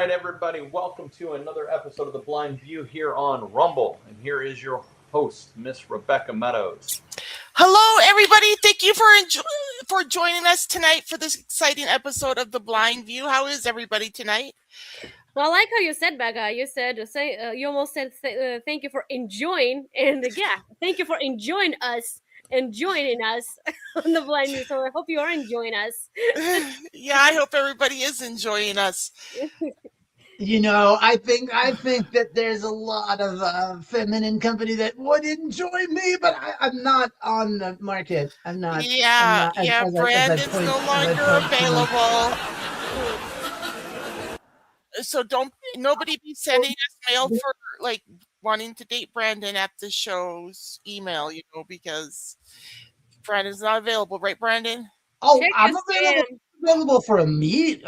right, everybody, welcome to another episode of The Blind View here on Rumble. And here is your host, Miss Rebecca Meadows. Hello, everybody. Thank you for joining us tonight for this exciting episode of The Blind View. How is everybody tonight? Well, I like how you said, Becca. You said, you almost said, thank you for enjoying. And yeah, thank you for enjoying us and joining us on The Blind View. So I hope you are enjoying us. Yeah, I hope everybody is enjoying us. You know, I think that there's a lot of feminine company that would enjoy me, but I'm not on the market. I'm not. Yeah, Brandon's no longer available. So nobody be sending us mail for like wanting to date Brandon at the show's email, because Brandon's not available, right, Brandon? Oh, I'm available for a meet,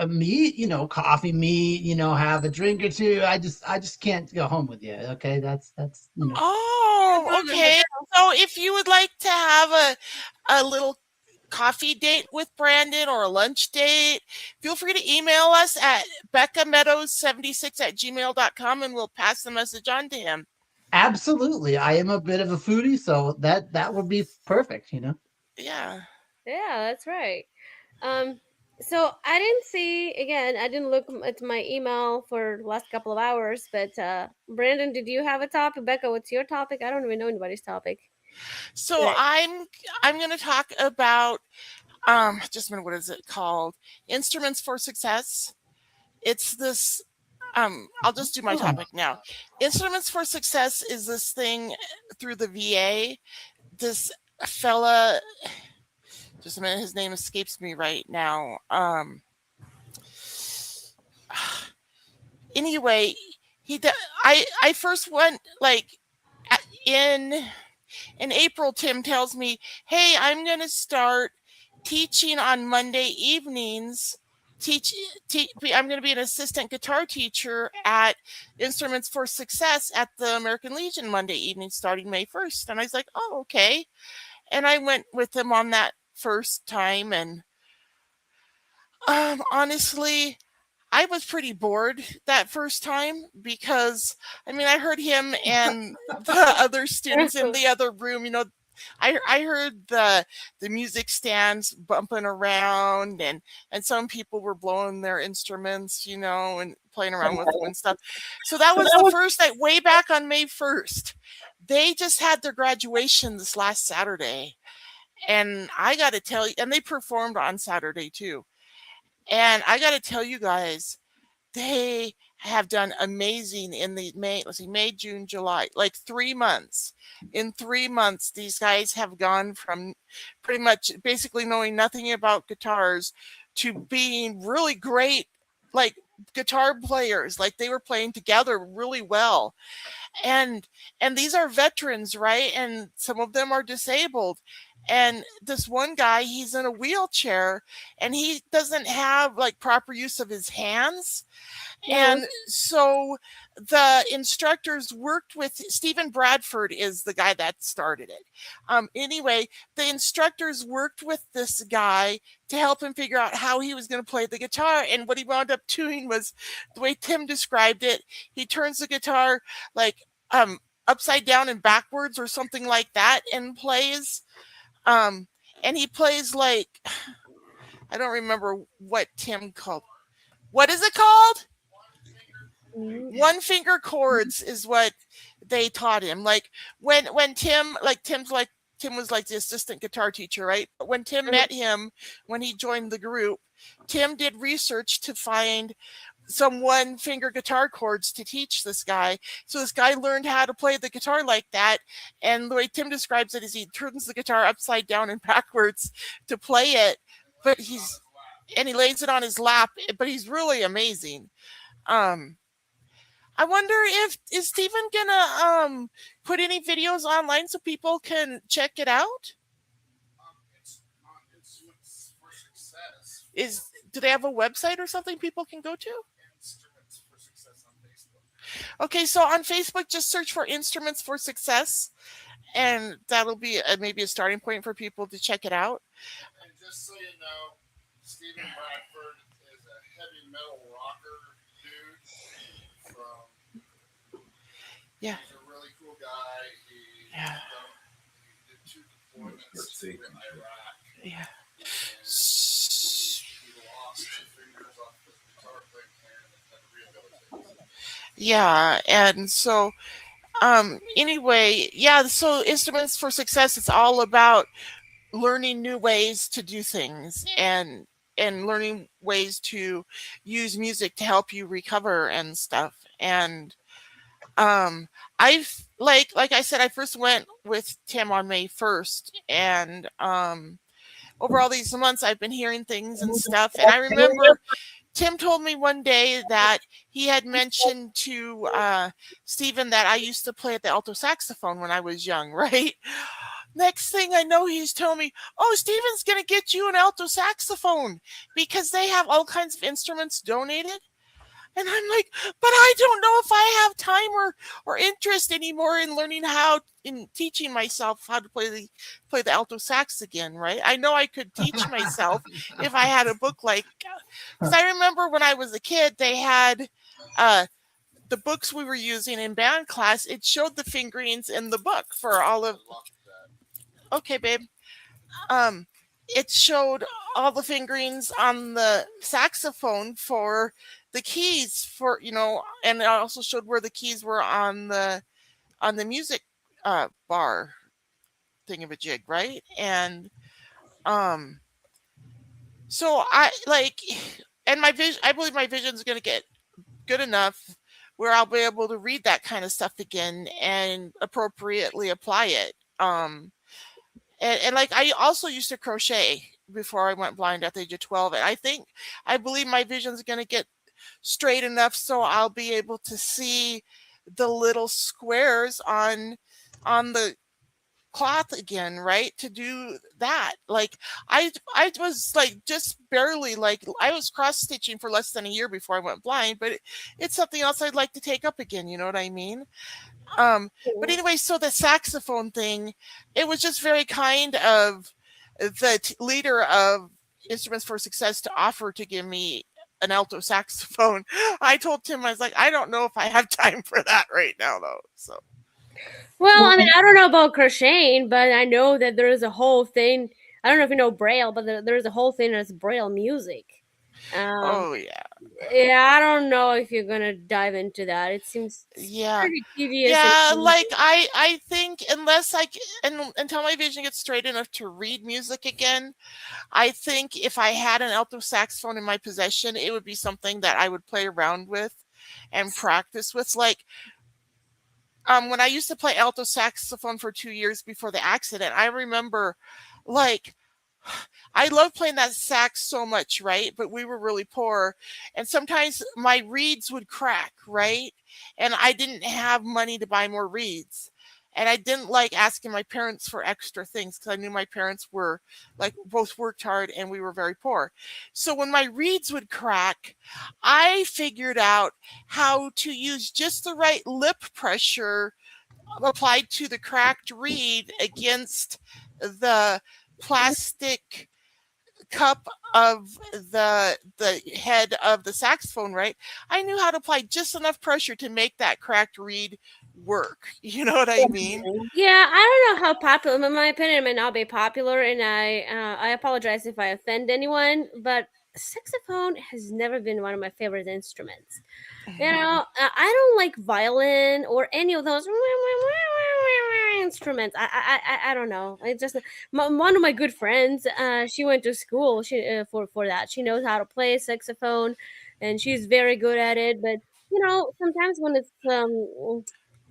coffee meet, have a drink or two. I just can't go home with you. Okay, that's. Oh, okay. So if you would like to have a little coffee date with Brandon or a lunch date, feel free to email us at beccameadows76@gmail.com and we'll pass the message on to him. Absolutely. I am a bit of a foodie, so that would be perfect, Yeah. Yeah, that's right. So I didn't see, again, I didn't look at my email for the last couple of hours, but Brandon, did you have a topic? Becca, what's your topic? I don't even know anybody's topic. So I'm going to talk about just a minute, what is it called? Instruments for Success. It's this I'll just do my topic now. Instruments for Success is this thing through the VA. This fella, just a minute, his name escapes me right now. Anyway, I first went like in April. Tim tells me, "Hey, I'm going to start teaching on Monday evenings. I'm going to be an assistant guitar teacher at Instruments for Success at the American Legion Monday evening starting May 1st." And I was like, "Oh, okay." And I went with him on that first time, and honestly, I was pretty bored that first time because I heard him and the other students in the other room, I heard the music stands bumping around and some people were blowing their instruments, and playing around with them and stuff. So that was the first night, way back on May 1st. They just had their graduation this last Saturday. And I got to tell you, and they performed on Saturday too. And I got to tell you guys, they have done amazing in the May, June, July, like 3 months. In 3 months, these guys have gone from pretty much basically knowing nothing about guitars to being really great, like guitar players. Like they were playing together really well. And these are veterans, right? And some of them are disabled. And this one guy, he's in a wheelchair and he doesn't have like proper use of his hands. And so the instructors worked with Stephen Bradford is the guy that started it. Anyway, the instructors worked with this guy to help him figure out how he was going to play the guitar. And what he wound up doing was the way Tim described it. He turns the guitar like upside down and backwards or something like that and plays. And he plays like, I don't remember what Tim called. What is it called? One finger chords is what they taught him. Like when Tim was like the assistant guitar teacher, right? But when Tim met him, when he joined the group, Tim did research to find some one finger guitar chords to teach this guy. So this guy learned how to play the guitar like that. And the way Tim describes it is he turns the guitar upside down and backwards to play it, but he lays it on his lap, but he's really amazing. I wonder is Stephen gonna put any videos online so people can check it out? It's on Instruments for Success. Do they have a website or something people can go to? Instruments for Success on Facebook. Okay, so on Facebook, just search for Instruments for Success, and that'll be maybe a starting point for people to check it out. And just so you know, Stephen Bradford is a heavy metal rocker dude. Yeah. He's a really cool guy. He did 2 deployments to Iraq. Yeah. And he lost 2 fingers off his guitar playing hand and had to rehabilitate. Yeah, and so anyway, yeah, so Instruments for Success, it's all about learning new ways to do things and learning ways to use music to help you recover and stuff. And I've like I said, I first went with Tim on May 1st, and over all these months I've been hearing things and stuff. And I remember Tim told me one day that he had mentioned to Stephen that I used to play at the alto saxophone when I was young, right? Next thing I know, he's telling me, "Oh, Stephen's going to get you an alto saxophone because they have all kinds of instruments donated." And I'm like, "But I don't know if I have time or interest anymore in learning in teaching myself how to play the alto sax again, right? I know I could teach myself if I had a book because I remember when I was a kid, they had the books we were using in band class. It showed the fingerings in the book for all of. Okay, babe. It showed all the fingerings on the saxophone for the keys for and it also showed where the keys were on the music bar thingamajig, right? And so I believe my vision is going to get good enough where I'll be able to read that kind of stuff again and appropriately apply it. And like I also used to crochet before I went blind at the age of 12, and I believe my vision is going to get straight enough so I'll be able to see the little squares on the cloth again, right? To do that. Like I was like just barely, like I was cross stitching for less than a year before I went blind, but it's something else I'd like to take up again, you know what I mean? But anyway, so the saxophone thing, it was just very kind of the leader of Instruments for Success to offer to give me an alto saxophone. I told Tim, I was like, I don't know if I have time for that right now, though. So, well, I mean, I don't know about crocheting, but I know that there is a whole thing. I don't know if you know Braille, but there's a whole thing that's Braille music. Oh yeah. Yeah, I don't know if you're gonna dive into that. It seems pretty tedious. Yeah, like I think unless until my vision gets straight enough to read music again, I think if I had an alto saxophone in my possession, it would be something that I would play around with and practice with. Like when I used to play alto saxophone for 2 years before the accident, I remember like I love playing that sax so much, right? But we were really poor. And sometimes my reeds would crack, right? And I didn't have money to buy more reeds. And I didn't like asking my parents for extra things because I knew my parents were like both worked hard and we were very poor. So when my reeds would crack, I figured out how to use just the right lip pressure applied to the cracked reed against the plastic cup of the head of the saxophone, right? I knew how to apply just enough pressure to make that cracked reed work. You know what I mean? Yeah, I don't know how popular. In my opinion, it may not be popular, and I apologize if I offend anyone, but saxophone has never been one of my favorite instruments. You know, I don't like violin or any of those instruments. I don't know. It's just one of my good friends. She went to school for that. She knows how to play saxophone, and she's very good at it. But sometimes when it's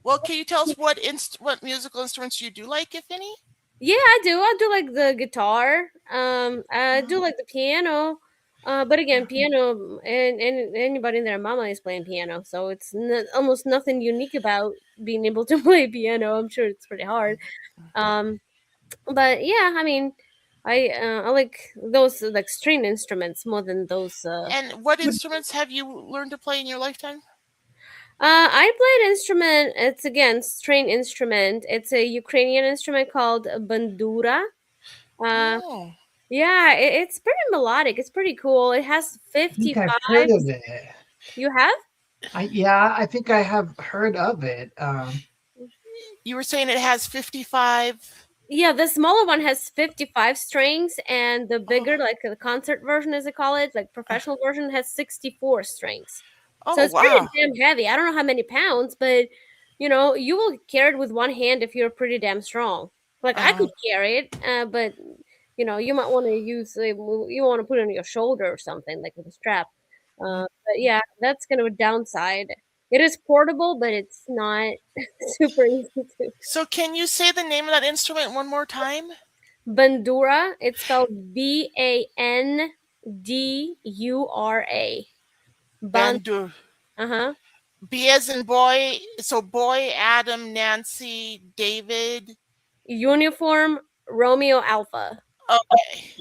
well, can you tell us what musical instruments you do like, if any? Yeah, I do. I do like the guitar. I do like the piano. But again, piano and anybody and their mama is playing piano, so it's almost nothing unique about being able to play piano. I'm sure it's pretty hard. But yeah, I mean, I like those like string instruments more than those. And what instruments have you learned to play in your lifetime? I played instrument. It's again string instrument. It's a Ukrainian instrument called bandura. Oh. Yeah, it's pretty melodic. It's pretty cool. It has 55. I've heard of it. You have? I think I have heard of it. You were saying it has 55. Yeah, the smaller one has 55 strings, and the bigger, like the concert version, as they call it, like professional version, has 64 strings. So Oh, it's pretty wow. damn heavy. I don't know how many pounds, but you know, you will carry it with one hand if you're pretty damn strong. Like I could carry it, but you know, you might want to use you want to put it on your shoulder or something, like with a strap. But yeah, that's kind of a downside. It is portable, but it's not super easy to. So can you say the name of that instrument one more time? Bandura. It's spelled Bandura. Bandu. Uh-huh. B as in boy. So boy, Adam, Nancy, David. Uniform Romeo Alpha. Okay.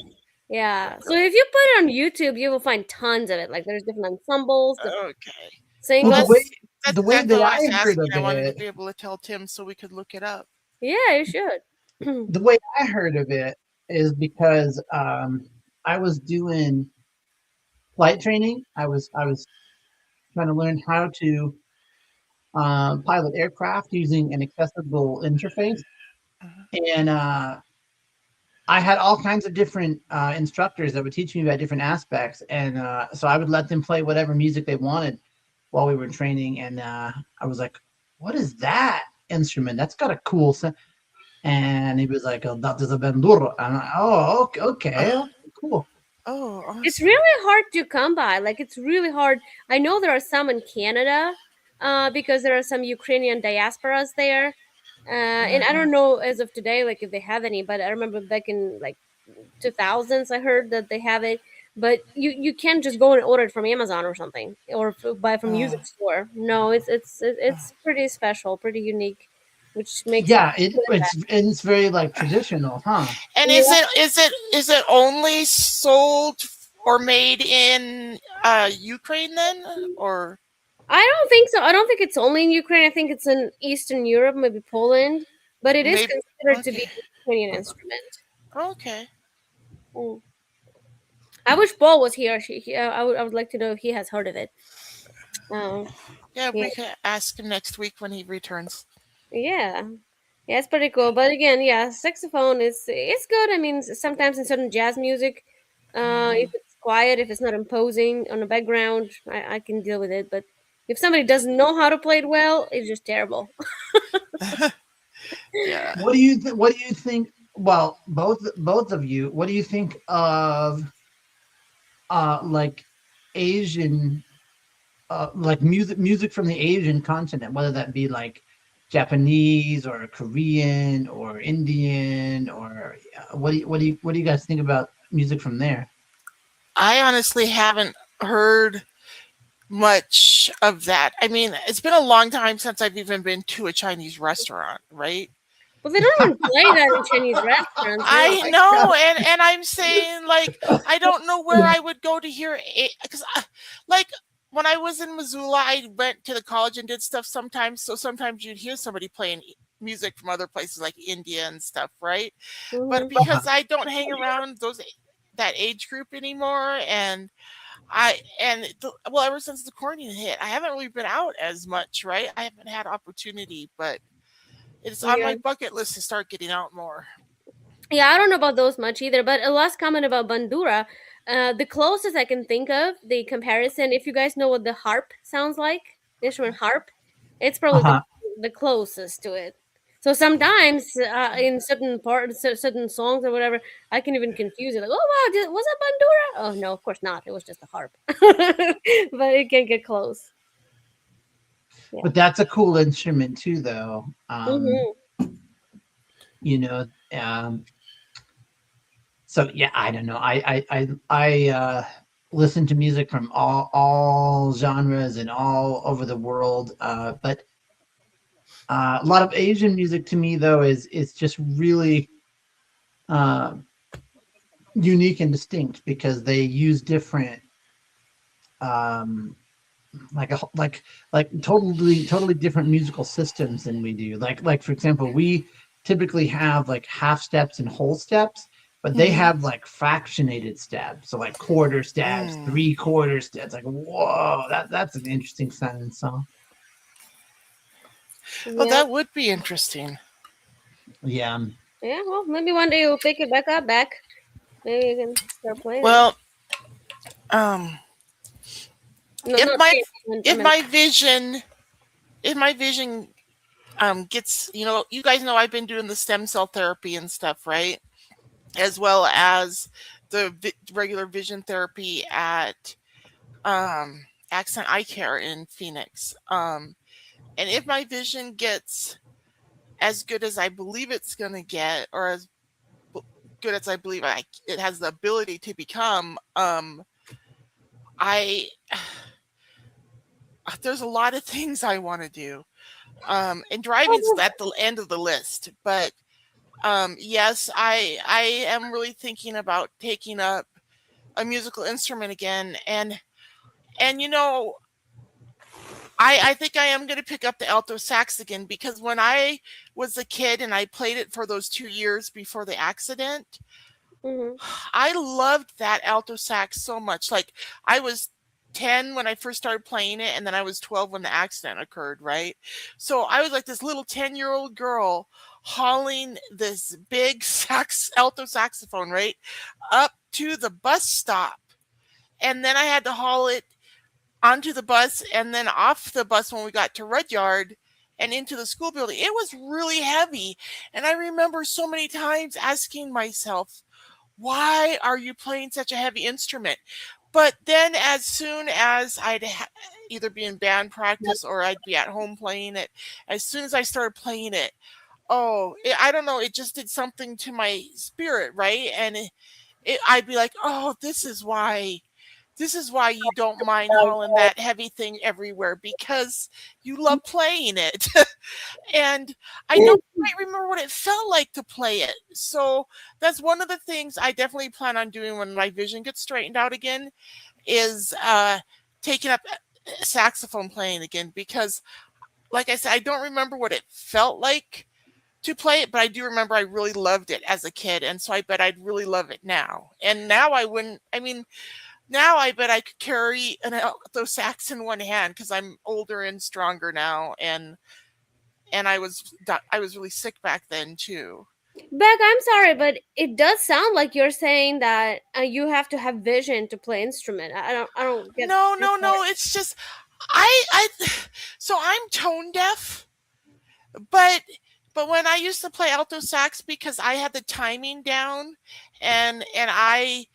Yeah. So if you put it on YouTube, you will find tons of it. Like there's different ensembles, different Okay. singles. Well, That's the way exactly that what I was heard asking. of I wanted it, to be able to tell Tim so we could look it up. Yeah, you should. the way I heard of it is because I was doing flight training. I was trying to learn how to pilot aircraft using an accessible interface, and I had all kinds of different instructors that would teach me about different aspects, and so I would let them play whatever music they wanted while we were training. And I was like, "What is that instrument? That's got a cool sound." And he was like, "Oh, that is a bandura." And I'm like, "Oh, okay, cool." Oh, awesome. It's really hard to come by. Like it's really hard. I know there are some in Canada, because there are some Ukrainian diasporas there. And I don't know as of today, like if they have any, but I remember back in like 2000s, I heard that they have it. But you can't just go and order it from Amazon or something, or buy from music store. No, it's pretty special, pretty unique, which makes Yeah, it it's very like traditional, huh? And is it only sold or made in Ukraine then, or? I don't think so. I don't think it's only in Ukraine. I think it's in Eastern Europe, maybe Poland, but it is Maybe- considered to be okay. a Ukrainian instrument. Okay. Mm. I wish Paul was here. I would like to know if he has heard of it. Yeah, Yeah. we can ask him next week when he returns. Yeah, it's pretty cool. But again, yeah, saxophone it's good. I mean, sometimes in certain jazz music, if it's quiet, if it's not imposing on the background, I can deal with it. But if somebody doesn't know how to play it well, it's just terrible. Yeah. What do you think? Well, both of you, what do you think of like Asian like music from the Asian continent, whether that be like Japanese or Korean or Indian, or what do you guys think about music from there? I honestly haven't heard much of that. I mean, it's been a long time since I've even been to a Chinese restaurant, right? Well, they don't even play that in Chinese restaurants. I know, and I'm saying like I don't know where I would go to hear it, because like when I was in Missoula, I went to the college and did stuff sometimes. So sometimes you'd hear somebody playing music from other places like India and stuff, right? Mhm. But because I don't hang around that age group anymore, and ever since the quarantine hit, I haven't really been out as much, right? I haven't had opportunity, but it's on my bucket list to start getting out more. Yeah, I don't know about those much either. But a last comment about bandura. The closest I can think of the comparison, if you guys know what the harp sounds like, the instrument harp, it's probably the closest to it. So sometimes in certain certain songs or whatever, I can even confuse it. Like, oh wow, was that bandura? Oh no, of course not. It was just a harp. But it can get close. Yeah. But that's a cool instrument too, though. You know, so yeah, I don't know. I listen to music from all genres and all over the world, but a lot of Asian music to me though is just really unique and distinct because they use different like totally different musical systems than we do. Like for example, we typically have like half steps and whole steps, but they Mhm. have like fractionated stabs, so like quarter stabs, 3/4 stabs. Like, whoa, that's an interesting sounding song. Oh, Yeah. that would be interesting. Yeah. Yeah. Well, maybe one day you'll pick it back. Maybe you can start playing it. Well, No, if not my playing, I if meant- my vision gets, you guys know I've been doing the stem cell therapy and stuff, right? As well as the regular vision therapy at Accent Eye Care in Phoenix. And if my vision gets as good as I believe it's going to get, or as good as I believe it has the ability to become, I there's a lot of things I want to do. And driving's at the end of the list, but yes, I am really thinking about taking up a musical instrument again, and I think I am going to pick up the alto sax again, because when I was a kid and I played it for those 2 years before the accident, Mhm. I loved that alto sax so much. Like, I was 10 when I first started playing it, and then I was 12 when the accident occurred, right? So I was like this little 10-year-old girl hauling this big alto saxophone, right, up to the bus stop. And then I had to haul it onto the bus and then off the bus when we got to Rudyard and into the school building. It was really heavy. And I remember so many times asking myself, why are you playing such a heavy instrument? But then as soon as I'd either be in band practice or I'd be at home playing it, as soon as I started playing it, I don't know, it just did something to my spirit, right? And I'd be like, oh, this is why you don't mind hauling that heavy thing everywhere, because you love playing it. And I don't quite remember what it felt like to play it. So that's one of the things I definitely plan on doing when my vision gets straightened out again, is taking up saxophone playing again, because like I said, I don't remember what it felt like to play it, but I do remember I really loved it as a kid, and so I bet I'd really love it now. And now I wouldn't. I mean, now I bet I could carry an alto sax in one hand because I'm older and stronger now, and I was really sick back then too. Beck, I'm sorry, but it does sound like you're saying that you have to have vision to play instrument. I don't get. No, it's just I so I'm tone deaf, but when I used to play alto sax, because I had the timing down, and I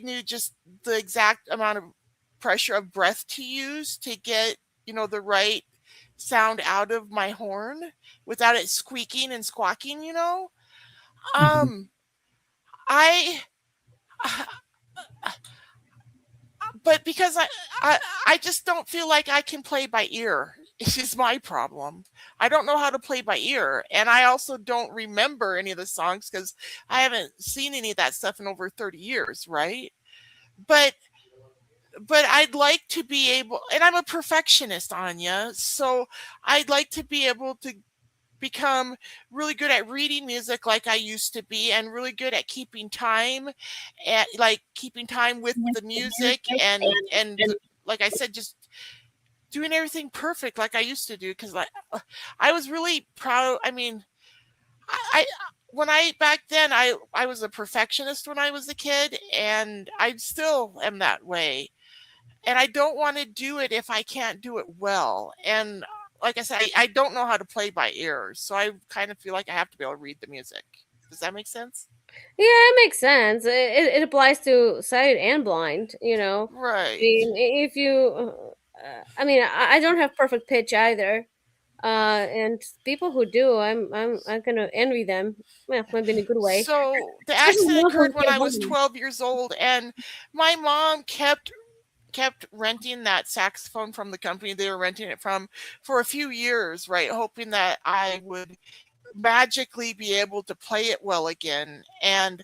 knew just the exact amount of pressure of breath to use to get, the right sound out of my horn without it squeaking and squawking, Um I but because I just don't feel like I can play by ear. It's just my problem. I don't know how to play by ear, and I also don't remember any of the songs because I haven't seen any of that stuff in over 30 years, right? But I'd like to be able, and I'm a perfectionist, Anya, so I'd like to be able to become really good at reading music like I used to be, and really good at keeping time, at like keeping time with the music, and like I said, just doing everything perfect like I used to do, because I was really proud. I mean, I when I back then I was a perfectionist when I was a kid, and I still am that way, and I don't want to do it if I can't do it well. And like I said, I don't know how to play by ear, so I kind of feel like I have to be able to read the music. Does that make sense? Yeah, it makes sense. It applies to sight and blind. I Right. mean, if you, I mean, I don't have perfect pitch either. And people who do, I'm gonna envy them. Well, maybe in a good way. So the Especially accident those who occurred when stay I was home. 12 years old, and my mom kept renting that saxophone from the company they were renting it from for a few years, right, hoping that I would magically be able to play it well again. And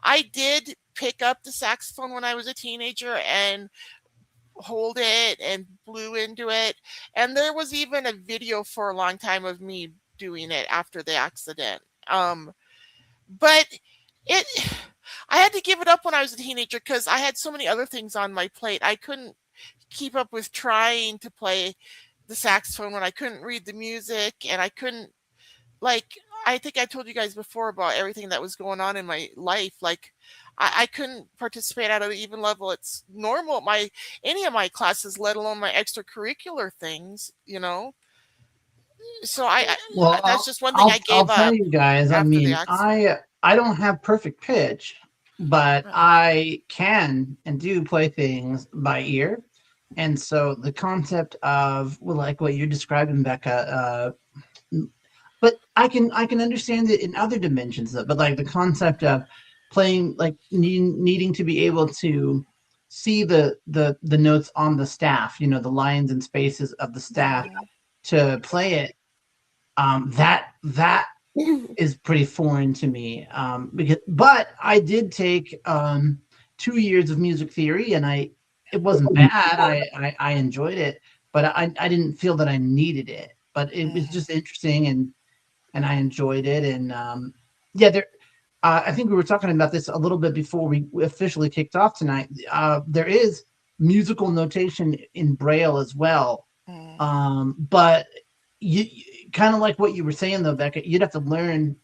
I did pick up the saxophone when I was a teenager and hold it and blew into it. And there was even a video for a long time of me doing it after the accident. But I had to give it up when I was a teenager because I had so many other things on my plate. I couldn't keep up with trying to play the saxophone when I couldn't read the music, and I couldn't, like, I think I told you guys before about everything that was going on in my life. Like, I couldn't participate at an even level. It's normal at any of my classes, let alone my extracurricular things, So Well, that's just one thing I I'll gave tell up you guys. I after the mean, accident. I don't have perfect pitch, but Right. I can and do play things by ear. And so the concept of, well, like what you're describing, Becca, but I can understand it in other dimensions. But like the concept of playing, like needing to be able to see the notes on the staff, the lines and spaces of the staff to play it. That is pretty foreign to me. But I did take 2 years of music theory, and it wasn't bad. I enjoyed it, but I didn't feel that I needed it. But it was just interesting, and I enjoyed it. And yeah, I think we were talking about this a little bit before we officially kicked off tonight. There is musical notation in Braille as well, but you kind of like what you were saying though, Becca. You'd have to learn,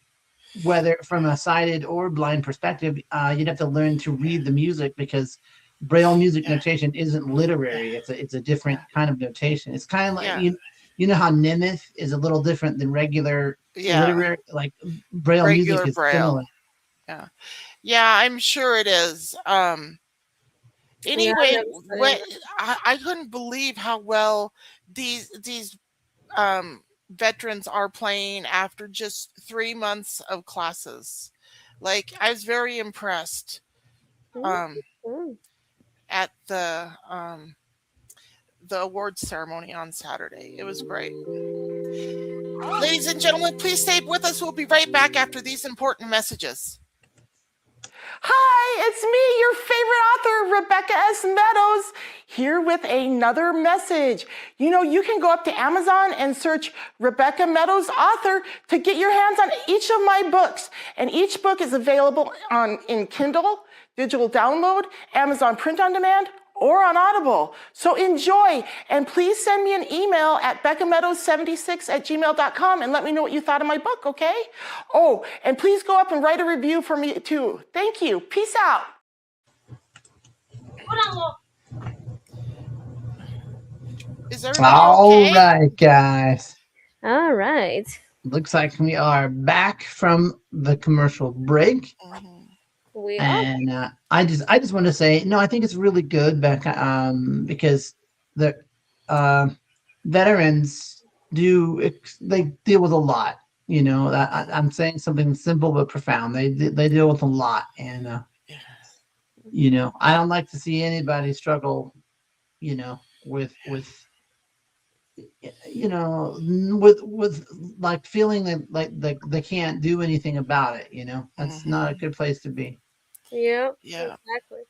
whether from a sighted or blind perspective, you'd have to learn to read the music, because Braille music notation isn't literary. It's a different kind of notation. It's kind of like you know how Nemeth is a little different than regular literary, like Braille Regular music is Braille. similar. Yeah, I'm sure it is. Anyway, I couldn't believe how well these veterans are playing after just 3 months of classes. Like, I was very impressed at the awards ceremony on Saturday. It was great. Ladies and gentlemen, please stay with us. We'll be right back after these important messages. Hi, it's me, your favorite author, Rebecca S. Meadows, here with another message. You can go up to Amazon and search Rebecca Meadows author to get your hands on each of my books. And each book is available in Kindle, digital download, Amazon print on demand, or on Audible. So enjoy, and please send me an email at beccameadows76@gmail.com and let me know what you thought of my book, okay? Oh, and please go up and write a review for me too. Thank you. Peace out. Is everybody All okay? right, guys. All right. Looks like we are back from the commercial break. We are. And I just want to say, no, I think it's really good, Becca, because the veterans they deal with a lot. I'm saying something simple but profound. They deal with a lot, and I don't like to see anybody struggle, with like feeling like they can't do anything about it. That's not a good place to be. Yeah. Exactly.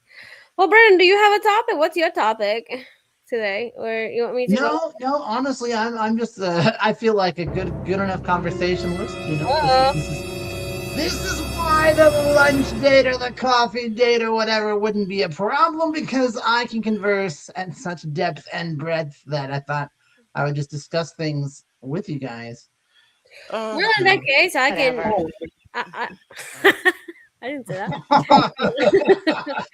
Well, Brandon, do you have a topic? What's your topic today, or you want me to? No. Honestly, I'm just. I feel like a good enough conversationalist. This is why the lunch date or the coffee date or whatever wouldn't be a problem, because I can converse at such depth and breadth that I thought I would just discuss things with you guys. Well, in that case, I can. I didn't say that.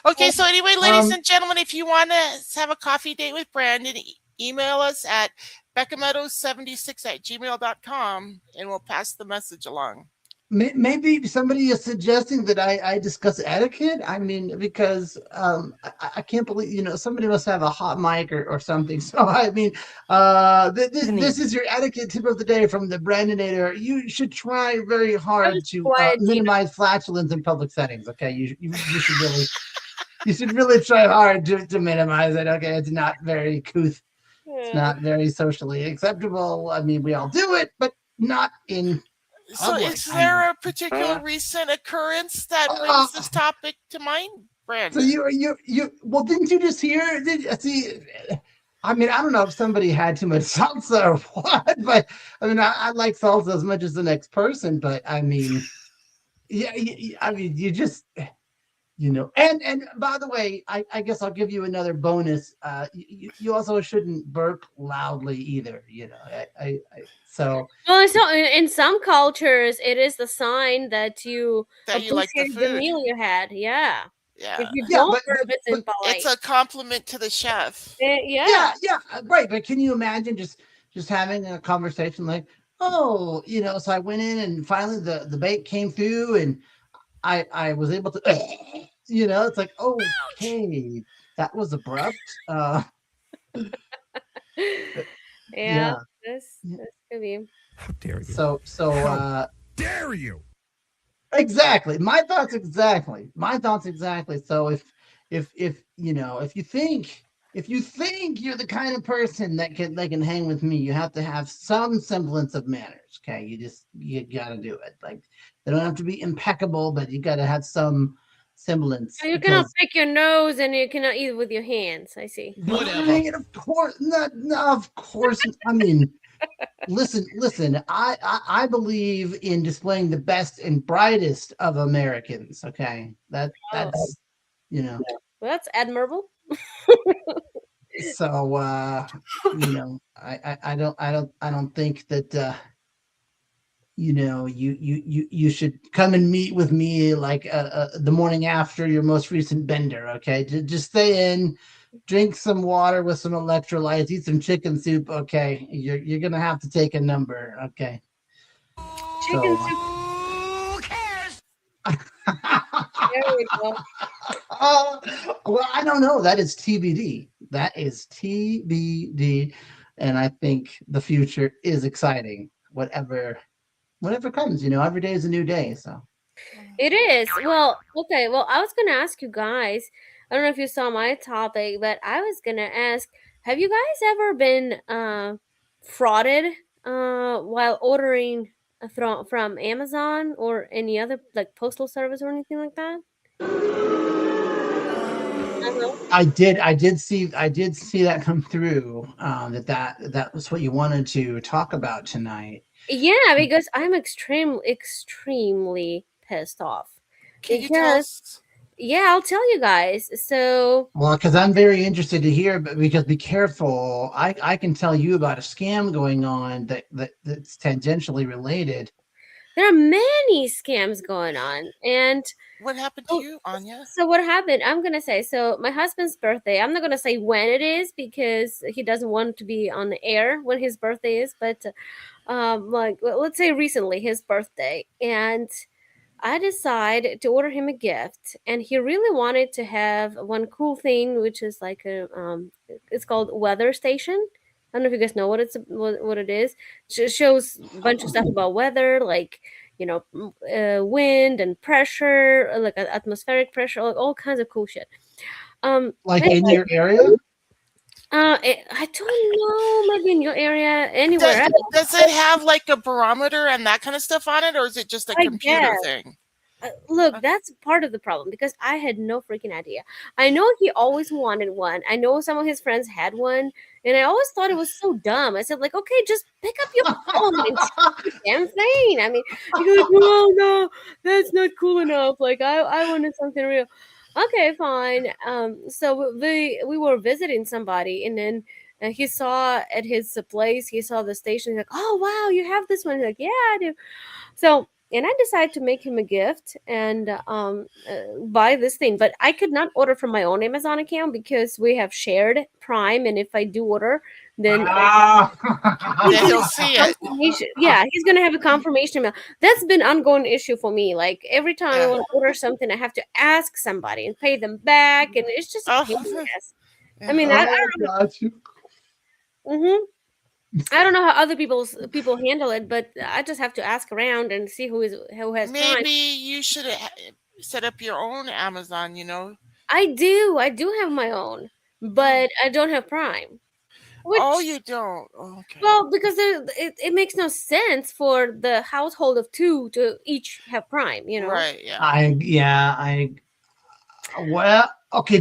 Okay, so anyway, ladies and gentlemen, if you want to have a coffee date with Brandon, email us at beccameadows76@gmail.com and we'll pass the message along. Maybe somebody is suggesting that I discuss etiquette. I mean, because I can't believe, somebody must have a hot mic or something. So, I mean, this is your etiquette tip of the day from the Brandinator. You should try very hard to minimize flatulence in public settings. Okay, you should really try hard to minimize it. Okay, it's not very couth. It's not very socially acceptable. I mean, we all do it, but not in. So is there a particular recent occurrence that brings this topic to mind, Brandon? So well, didn't you just hear? I mean, I don't know if somebody had too much salsa or what, but I mean, I like salsa as much as the next person, but I mean, Yeah, I mean, you just, and by the way, I guess I'll give you another bonus. You also shouldn't burp loudly either. So Well, so in some cultures, it is the sign that you That you like the appreciate the food. meal you had. Yeah. Yeah. If you yeah, don't but burp, it's impolite. It's a compliment to the chef. Yeah. yeah, right. But can you imagine just having a conversation like, oh, so I went in and finally the bait came through and I was able to, it's like, okay, that was abrupt. Yeah. Yeah. This could be. How dare you? So How dare you? exactly. My thoughts exactly. So if you think you're the kind of person that can hang with me, you have to have some semblance of manners. Okay. You gotta do it. Like they don't have to be impeccable, but you gotta have some semblance. You cannot pick your nose and you cannot eat with your hands. I see. Right, of course, not of course. I mean, listen. I believe in displaying the best and brightest of Americans. Okay, that's Well, that's admirable. so I don't think that you should come and meet with me like the morning after your most recent bender. Okay, just stay in, drink some water with some electrolytes, eat some chicken soup. Okay, you're gonna have to take a number. Okay, Chicken so, soup. Who cares? There we go. well, I don't know. That is TBD. And I think the future is exciting. Whatever comes, every day is a new day. So It is. Well, okay. Well, I was going to ask you guys. I don't know if you saw my topic, but I was going to ask, have you guys ever been frauded while ordering from Amazon or any other like postal service or anything like that? I did see that come through. That was what you wanted to talk about tonight. Yeah, because I'm extremely pissed off. Can you tell us? Yeah, I'll tell you guys. So, Well, because I'm very interested to hear, but because be careful, I can tell you about a scam going on that's tangentially related. there are many scams going on, and What happened to you, Anya? so what happened? I'm gonna say so. My husband's birthday. I'm not gonna say when it is because he doesn't want to be on the air when his birthday is. But like let's say recently his birthday, and I decided to order him a gift, and he really wanted to have one cool thing, which is like it's called Weather Station. I don't know if you guys know what it is. It shows a bunch of stuff about weather, like wind and pressure, like atmospheric pressure, like all kinds of cool shit. Like in your area? I don't know, maybe in your area, anywhere else. Does it have like a barometer and that kind of stuff on it, or is it just a I computer guess. thing? Look, that's part of the problem because I had no freaking idea. I know he always wanted one. I know some of his friends had one, and I always thought it was so dumb. I said, like, okay, just pick up your phone and check the damn thing. I mean, he goes, well, no, that's not cool enough. Like, I wanted something real. Okay, fine. So we were visiting somebody, and then he saw at his place, he saw the station. He's like, oh wow, you have this one. He's like, yeah, I do. So. And I decided to make him a gift and buy this thing. But I could not order from my own Amazon account because we have shared Prime. And if I do order, then Then he'll see it. he's going to have a confirmation email. That's been an ongoing issue for me. Like every time I want to order something, I have to ask somebody and pay them back. And it's just a pain in the ass. I mean, I don't know. Got you. Mm-hmm. I don't know how other people handle it, but I just have to ask around and see who has Maybe time. you should set up your own Amazon. I do have my own, but I don't have Prime. Oh, you don't. Oh, okay. Well, because it makes no sense for the household of two to each have Prime. Right. Yeah. Well, okay,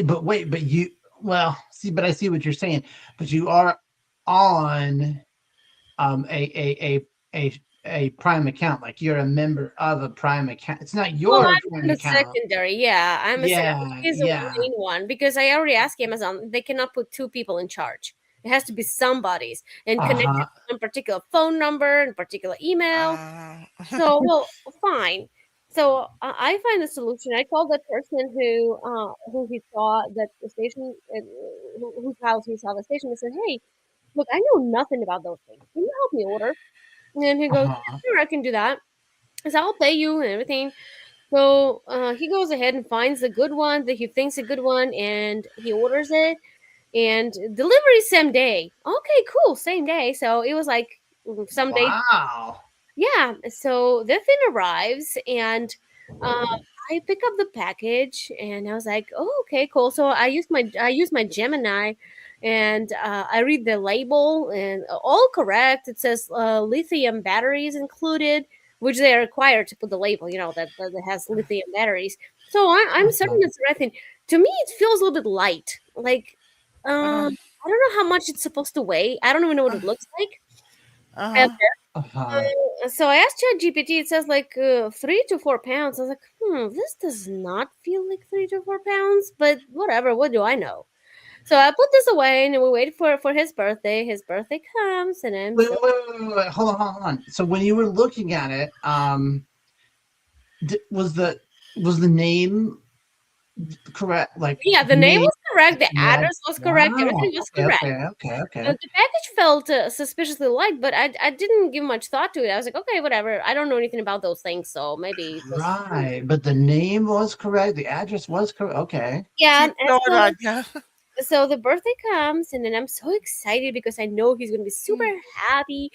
but wait, but you, well, see, but I see what you're saying, but you are on a a Prime account, like you're a member of a Prime account. It's not Well, your I'm Prime the account. secondary. Yeah, I'm a secondary. Yeah, He's a yeah. main one because I already asked Amazon. They cannot put two people in charge. It has to be somebody's and connected Uh-huh. to one particular phone number and particular email. Uh, So, well, fine. So I find a solution. I called that person who he saw that the station, whose house he saw the station. I said, "Hey, look, I know nothing about those things. Can you help me order?" And he goes, Uh-huh. "Yeah, sure, I can do that." I said, "I'll pay you and everything." So he goes ahead and finds a good one that he thinks a good one, and he orders it. And delivery same day. Okay, cool, same day. So it was like some day. Wow. Yeah. So the thing arrives, and I pick up the package, and I was like, "Oh, okay, cool." So I used my Gemini, and I read the label, and all correct. It says lithium batteries included, which they are required to put the label. You know that has lithium batteries. So I'm certain it's the right thing. To me, it feels a little bit light. Like uh, I don't know how much it's supposed to weigh. I don't even know what it looks like. uh, Uh-huh. So I asked ChatGPT. It says like 3 to 4 pounds. I was like, this does not feel like 3 to 4 pounds, but whatever. What do I know? So I put this away, and we waited for his birthday. His birthday comes, and I'm Wait, so wait. Hold on. So when you were looking at it, was the name correct? Like yeah. The name was correct. The Yeah. address was correct. Wow. Everything was correct. Okay. The package felt suspiciously light, but I didn't give much thought to it. I was like, okay, whatever. I don't know anything about those things, so maybe. It was, Right, but the name was correct. The address was correct. Okay. yeah. keep And going so, on, yeah. so the birthday comes, and then I'm so excited because I know he's gonna be super happy.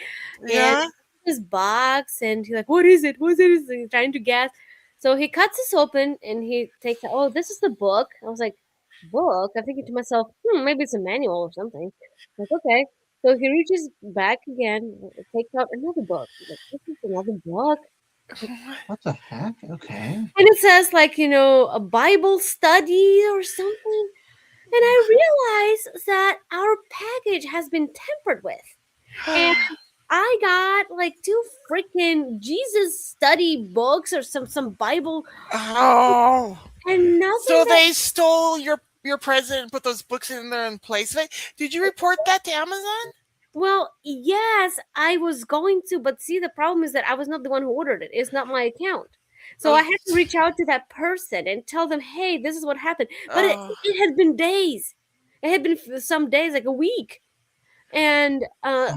Yeah. And this box, and he's like, "What is it? What is it?" He's trying to guess. So he cuts this open, and he takes out, "Oh, this is the book." I was like, "Book?" I'm thinking to myself, maybe it's a manual or something. Like, okay. So he reaches back again, takes out another book. He's like, "This is another book." What the heck? Okay. And it says like, a Bible study or something. And I realize that our package has been tampered with. And I got like 2 freaking Jesus study books or some Bible Oh. and nothing. So they stole your present and put those books in there in place of it. Did you report that to Amazon? Well, yes, I was going to, but see, the problem is that I was not the one who ordered it. It's not my account. So I had to reach out to that person and tell them, hey, this is what happened. But it had been days. It had been some days, like a week. And I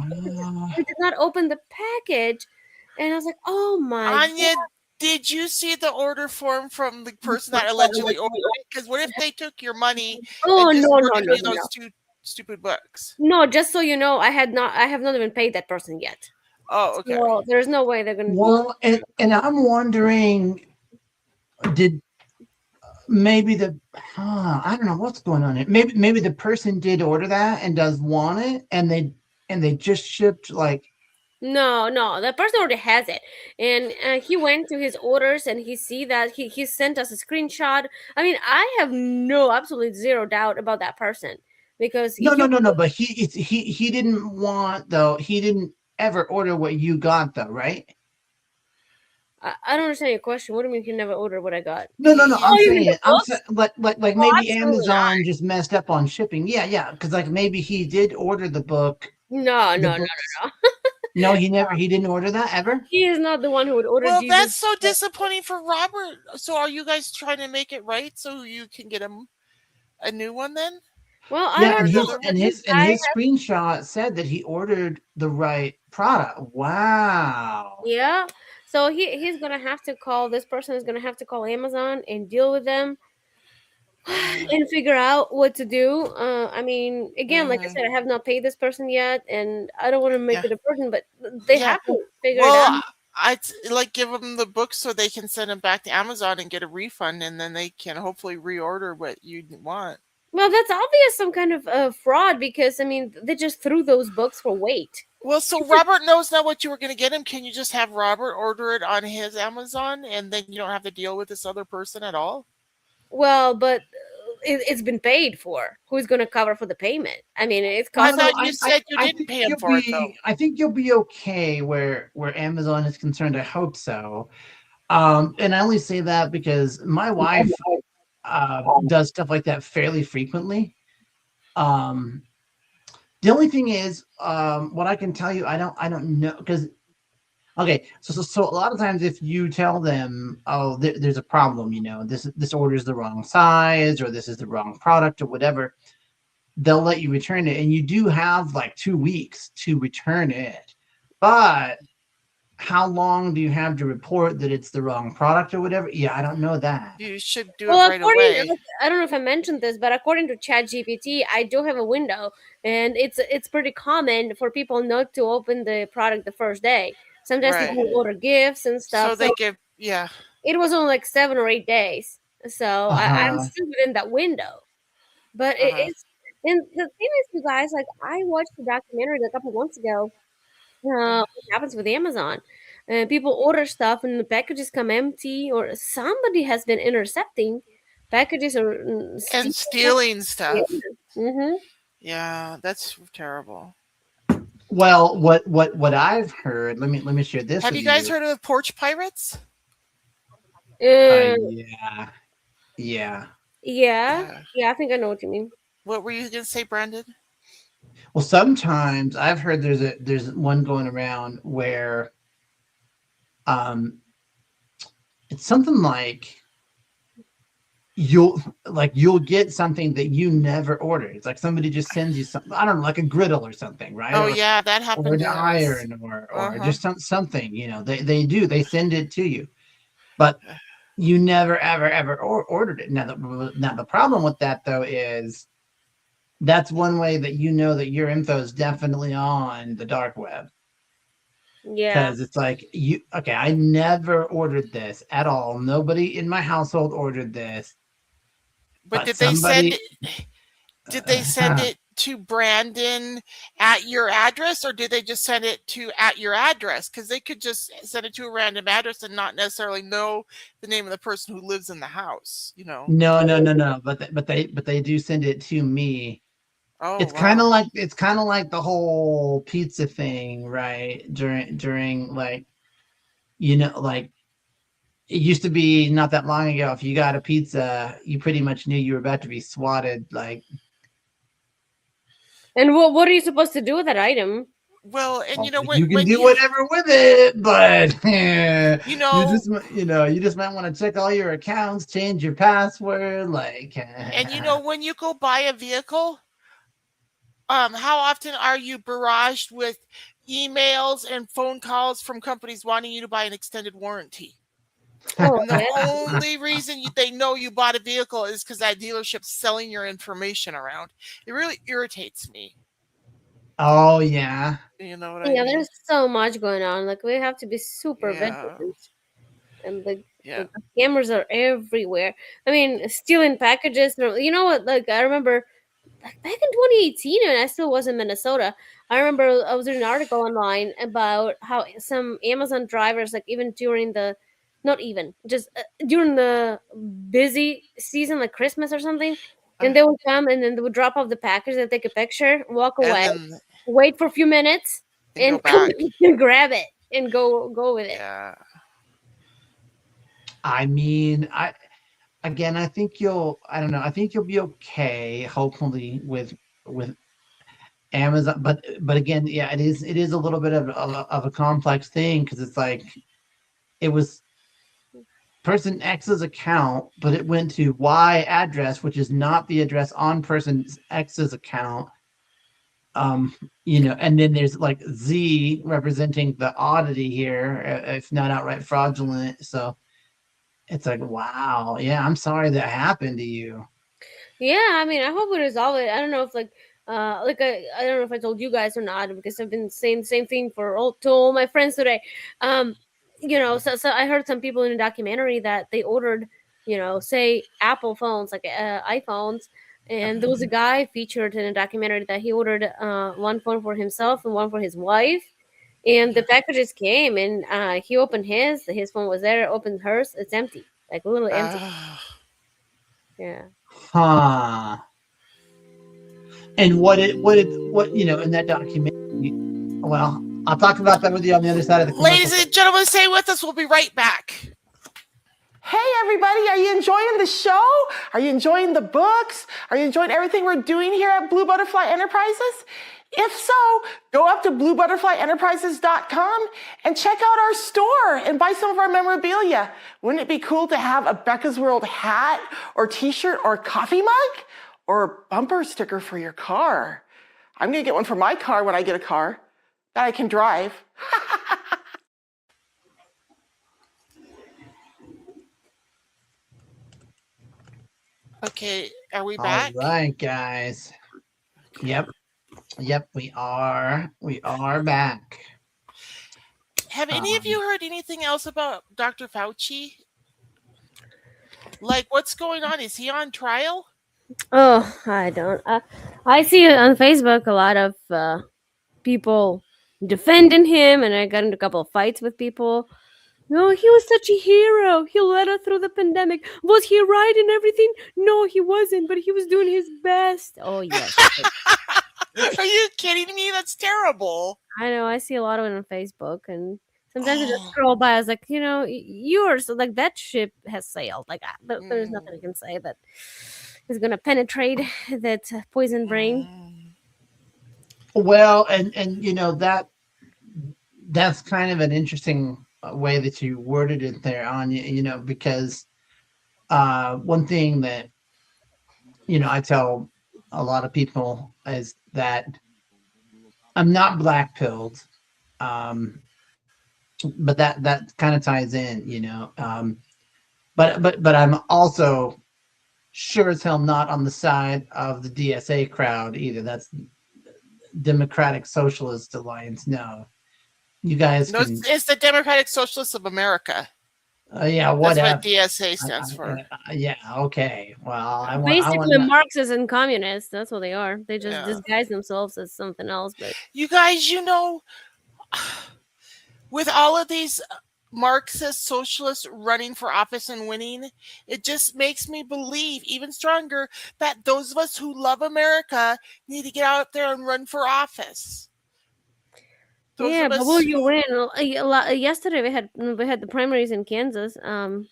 did not open the package. And I was like, oh my Anya, did you see the order form from the person that allegedly ordered it? Because what if they took your money Oh, and just no, ordered no, you no, those no. 2 stupid books? No, just so you know, I have not even paid that person yet. Oh, okay. So there's no way they're gonna Well, and I'm wondering, did maybe I don't know what's going on here. Maybe the person did order that and does want it, and they just shipped like. No, that person already has it, and he went to his orders, and he see that he sent us a screenshot. I mean, I have absolutely zero doubt about that person because No. But he didn't want though. He didn't ever order what you got though, right? I don't understand your question. What do you mean he never ordered what I got? No. Oh, you mean the I'm books? saying like maybe absolutely Amazon just messed up on shipping. Yeah. Because like maybe he did order the book. No. No, he didn't order that ever. He is not the one who would order. Well, Jesus. that's so disappointing for Robert. So are you guys trying to make it right so you can get him a new one then? Well, I Yeah, don't know. and his screenshot said that he ordered the right product. Wow. Yeah. So he's gonna have to call. This person is gonna have to call Amazon and deal with them and figure out what to do. I mean, again, like I said, I have not paid this person yet, and I don't want to make it a burden, but they have to figure it out. I'd like give them the book so they can send them back to Amazon and get a refund, and then they can hopefully reorder what you want. Well, that's obvious some kind of fraud because I mean they just threw those books for weight. Well, so Robert knows now what you were going to get him. Can you just have Robert order it on his Amazon, and then you don't have to deal with this other person at all? Well, but it's been paid for. Who's going to cover for the payment? I mean, it's I costing. thought you said you didn't think pay him you'll for it, though. be. I think you'll be okay where Amazon is concerned. I hope so. And I only say that because my wife does stuff like that fairly frequently. The only thing is, what I can tell you, I don't know, because okay, so a lot of times if you tell them, oh, there's a problem, this order is the wrong size, or this is the wrong product, or whatever, they'll let you return it, and you do have like 2 weeks to return it. But how long do you have to report that it's the wrong product or whatever? Yeah, I don't know that. You should do Well, it right away. I don't know if I mentioned this, but according to ChatGPT, I do have a window, and it's pretty common for people not to open the product the first day. Sometimes Right. people order gifts and stuff. So they give, yeah. It was only like 7 or 8 days, so I'm Uh-huh. still within that window. But it's, and the thing is, you guys, like I watched the documentary a couple months ago. What happens with Amazon? People order stuff and the packages come empty, or somebody has been intercepting packages or And stealing stuff. Mm-hmm. Yeah, that's terrible. Well, what I've heard, let me share this. Have with you guys heard of Porch Pirates? Yeah. Yeah, I think I know what you mean. What were you going to say, Brandon? Well, sometimes I've heard there's one going around where it's something like you'll get something that you never ordered. It's like somebody just sends you something, I don't know, like a griddle or something, right? Oh, or, yeah, that happened. Or an to us. iron or just something, they send it to you. But you never ever ordered it. Now the problem with that though is that's one way that that your info is definitely on the dark web. Yeah. Because it's like I never ordered this at all. Nobody in my household ordered this. But did they send it to Brandon at your address, or did they just send it to at your address? Because they could just send it to a random address and not necessarily know the name of the person who lives in the house. No. But they do send it to me. Oh, it's kind of like the whole pizza thing, right? During like, like it used to be not that long ago. If you got a pizza, you pretty much knew you were about to be swatted. Like, and what are you supposed to do with that item? Well, and you can do whatever with it, but you just might want to check all your accounts, change your password, like. And when you go buy a vehicle, how often are you barraged with emails and phone calls from companies wanting you to buy an extended warranty? And the only reason they know you bought a vehicle is because that dealership's selling your information around. It really irritates me. Oh yeah. You know what I mean? There's so much going on. Like we have to be super vigilant. And the scammers are everywhere. I mean, stealing packages. You know what? Like I remember back in 2018, and I still was in Minnesota. I remember I was reading an article online about how some Amazon drivers, like even during the, not even, just during the busy season, like Christmas or something, and they would come and then they would drop off the package, they take a picture, walk away, wait for a few minutes, and come and grab it and go with it. Yeah. I mean, I think you'll be okay, hopefully, with Amazon, but again, yeah, it is a little bit of a complex thing, because it's like it was person X's account, but it went to Y address, which is not the address on person X's account. And then there's like Z representing the oddity here, if not outright fraudulent. So it's like, wow, yeah, I'm sorry that happened to you. Yeah, I mean, I hope we resolve it. I don't know if I don't know if I told you guys or not, because I've been saying the same thing to all my friends today. So I heard some people in a documentary that they ordered, say Apple phones, like iPhones, and there was a guy featured in a documentary that he ordered one phone for himself and one for his wife, and the packages came, and he opened his phone was there, opened hers, it's empty, like literally empty. Yeah. Huh. And what in that documentary? Well, I'll talk about that with you on the other side of the commercial. Ladies and gentlemen, stay with us. We'll be right back. Hey, everybody, are you enjoying the show? Are you enjoying the books? Are you enjoying everything we're doing here at Blue Butterfly Enterprises? If so, go up to bluebutterflyenterprises.com and check out our store and buy some of our memorabilia. Wouldn't it be cool to have a Becca's World hat or t-shirt or coffee mug or a bumper sticker for your car? I'm going to get one for my car when I get a car that I can drive. Okay, are we back? All right, guys. Yep, we are. We are back. Have any of you heard anything else about Dr. Fauci? Like, what's going on? Is he on trial? Oh, I don't. I see on Facebook a lot of people defending him, and I got into a couple of fights with people. No, he was such a hero. He led us through the pandemic. Was he right in everything? No, he wasn't, but he was doing his best. Oh, yes. Are you kidding me? That's terrible. I know. I see a lot of it on Facebook, and sometimes I just scroll by. I was like, yours, like that ship has sailed. Like, there's nothing I can say that is going to penetrate that poison brain. Well, and that's kind of an interesting way that you worded it there, Anya, because one thing that I tell a lot of people is that I'm not black pilled, but that kind of ties in, but I'm also sure as hell not on the side of the DSA crowd either. That's Democratic Socialist Alliance. No, you guys. No, it's the Democratic Socialists of America. Yeah, whatever. That's what DSA stands for. Yeah, okay. Well, basically Marxists and communists. That's what they are. They just disguise themselves as something else. But you guys, with all of these Marxist socialists running for office and winning, it just makes me believe even stronger that those of us who love America need to get out there and run for office. But will you win? Yesterday we had the primaries in Kansas. And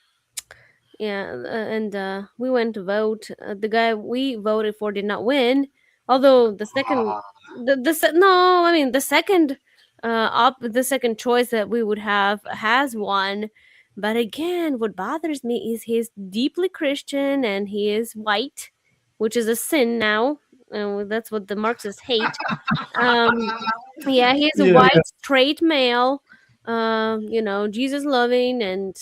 we went to vote. The guy we voted for did not win, although the second, the second choice that we would have has won. But again, what bothers me is he's deeply Christian and he is white, which is a sin now. And that's what the Marxists hate. He's a white straight male, Jesus loving, and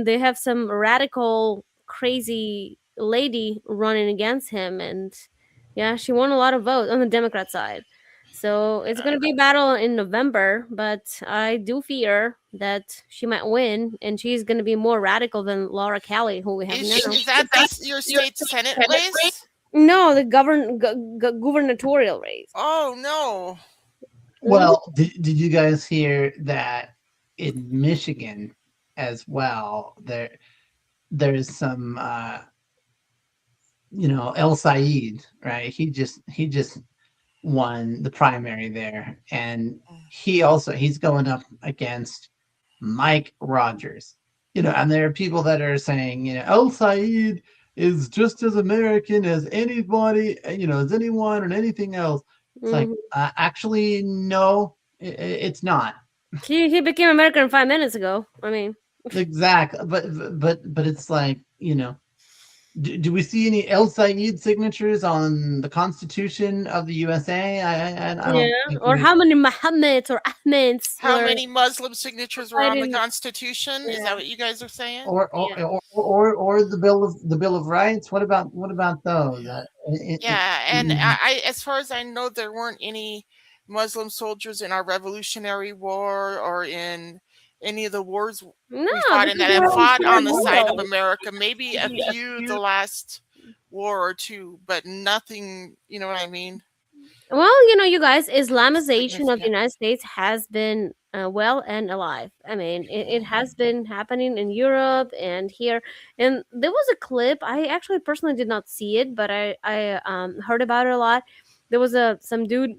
they have some radical crazy lady running against him, and she won a lot of votes on the Democrat side. So it's going to be a battle in November, but I do fear that she might win, and she's going to be more radical than Laura Kelly, who we have now. Is that your state Senate race? No, the gubernatorial race. Oh, no. Well, did you guys hear that in Michigan as well? There's some, El Said, right? He just won the primary there, and he's going up against Mike Rogers. And there are people that are saying, El Said is just as American as anybody, as anyone or anything else. It's like, actually, no, it's not. He became American 5 minutes ago. I mean, exactly, but it's like, do we see any El Said signatures on the Constitution of the USA? I don't. Or how many Muhammads or Ahmeds? How many Muslim signatures were on the Constitution? Is that what you guys are saying? Or the Bill of Rights? What about those? I as far as I know, there weren't any Muslim soldiers in our Revolutionary War or in any of the wars we fought in that have fought on the side of America. Maybe a few the last war or two, but nothing, you know what I mean? Well, you guys, Islamization of the United States has been well and alive. I mean, it has been happening in Europe and here. And there was a clip. I actually personally did not see it, but I heard about it a lot. There was some dude,